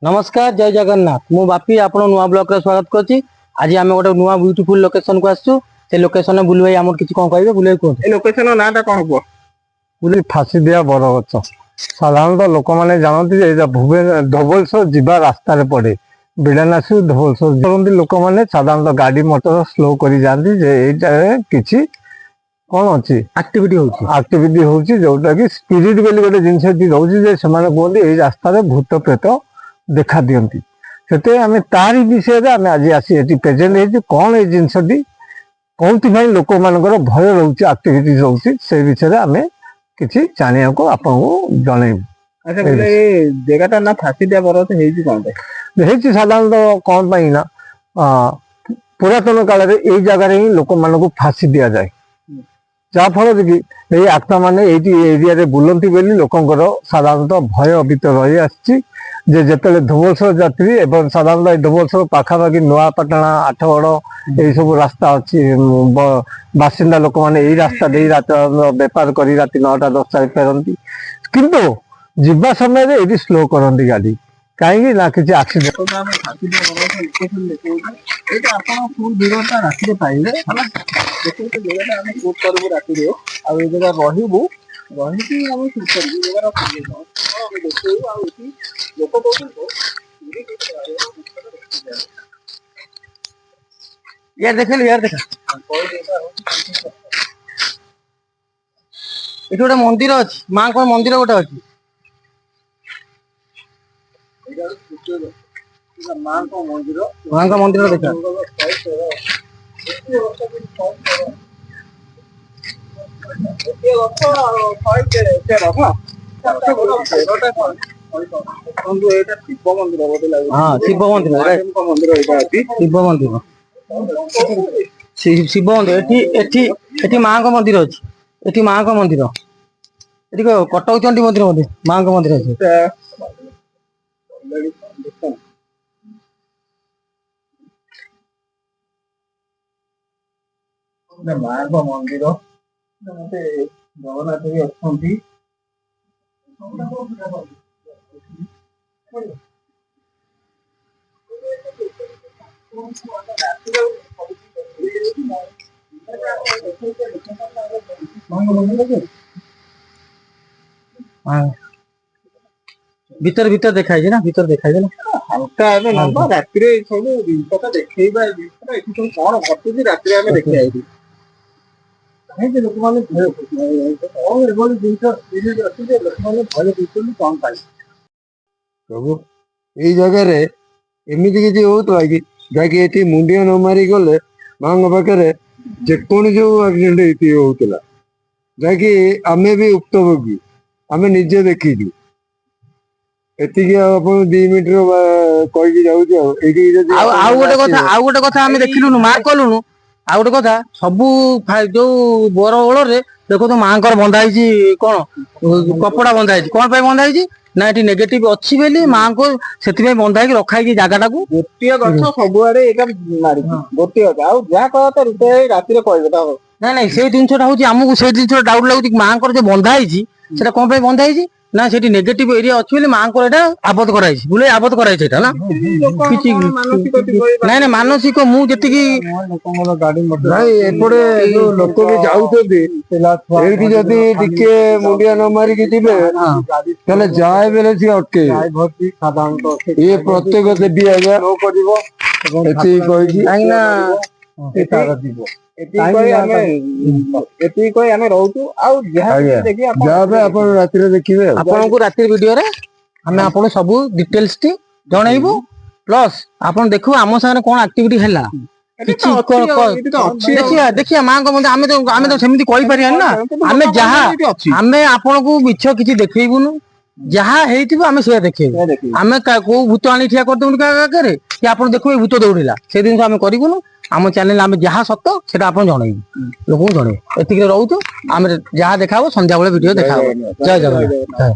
नमस्कार जय जगन्नाथ मु बापी आपण नुआ ब्लॉक रे स्वागत करछि। आज आमे गोटे नुआ ब्यूटीफुल लोकेशन को आसछु। से लोकेशन में बुलु भाई हमर किछि कोन कहबे बुलु को ए लोकेशन नाटा कोन को बुली फासी दिया बरगछ साधारणतः लोक मैंने जानती भुवनेश्वर धवलसर जीवा रास्ता रे पड़े बिड़ानासी धवलसर लोक मैंने साधारणतः गाड़ी मोटर स्लो कर जाती किसी कौन अच्छी एक्टिविटी होची जोटा कि स्पिरिट बोली गोटे जिनस रोचे कहते ये रास्तार भूत प्रेत देखा दिखती से आम तारी विषय आम आज आसी प्रेजेंट कौन ये जिनसटी कौन लोक मान भय रोचे एक्टिविटी रोचे से विषय आम किसी जाना को आपको जनइबू। अच्छा ये जगह ना फासी दिया बरगछ हेची कोन पे साधारणतः कौन पाई ना पुरातन काल रे ए जगह रे ही लोक मान को फासी दिया जाए जाफल कि ये आत्मा मैंने एरिया रे बुलती बोली लोकंर साधारणतः भय अभित रही आसी जिते धुवलसर यात्री एवं साधारणतः धुवलसर पाखापाखि नुआपाटଣା आठगड़ यही सब रास्ता अच्छी बासिंदा लोक मैंने रास्ता दे बेपार कर राति 9टा 10टा फेरती किंतु जीवा समय ये स्लो करती गाड़ी कहीं ना किसी एक्सीडेंट यार देख यार देखा ये गोटे मंदिर अच्छी माँ को मंदिर गोटे अच्छी माँ का मंदिर देखा हाँ शिव मंदिर शिव मंदिर शिव मंदिर माँ का मंदिर अच्छी माँ का मंदिर ये कटक चंडी मंदिर माँ का मंदिर अच्छी माँ का मंदिर जगन्नाथ भी अच्छी भीतर भीतर देखाई ना भीतर देखाई ना हल्का एबे नंबर राति रे सब जिनका देखैबा जिनका एठी सब कोन घटुची राति रे हमें देखै आइली काहे जे लोक माने भय और एबोली जिनका दिने अछि जे लोक माने भय बिल्कुल कम पाइ प्रभु ये जगह रे एमिति किछि होत कि जाकि एठी मुंडिया न मारी गले मांग पाखरे जेकोन जो एक्सीडेंट एठी होतला जाकि आमे भी उक्तभोगी आमे निजे देखिजु एतिकी आपण 2 मिनिट रो कहि जाउ एठी जदी आ गोटे कथा आमे देखिलुनु मार कलुनु आ गोटे कथा सबु जो बरगोल रे देखो तो मांकर बंधा हिची कोन कपड़ा बंधा हिची कोन पे बंधा हिची ना एटी नेगेटिव अछि बेली मां को सेति में बंधा के रखा की जागा टाकू गोटिया गछ सब आरे एका मारी गोटिया आ जा कहत रुपे राति रे कहबे ता ना नहीं से जिनछटा होची हमहु से जिनछटा डाउट लागुची मां कर जो बंधा हिची सेटा कोन पे बंधा हिची ना सेठी नेगेटिव एरिया अछि बेली मां को एटा आबद कराई छी बुले आबद कराई छै ना किछि नहीं नहीं मानसिक मु जति की लोकंर गाड़ी मोटर भाई एपड़े जो लोक भी जाउथबे एठी जदी टिके मुंडिया न मारी के दिबे तले जाय बेले सी अटके ड्राइवर भी साधारणतः ये प्रत्येक देबी आगा नो करिवो एति कहि कि आइना ए तारा दिबो एती कोई हमें रहू आ देखिए अपन राति रे देखिबे आपन को राति वीडियो रे हमें आपन सब डिटेल्स टी जणाइबो प्लस आपन देखो आम सामने कोन एक्टिविटी हैला देखिए देखिए मां को आमे तो सेमिति कहि परिया ना आमे जहा आमे आपन को मिछ किछि देखैबुनु जहा हेइथिबो आमे से देखैबो आमे को भूत आनी ठिया कर देबु का करे कि आपन देखो भूत दौड़िला से दिन आमे करिबुनु आम चैनल आम जहाँ सत से जनइबू लोक जन एति रहू आम जहाँ देखा संध्या बेले वीडियो देखा जय जगन्नाथ।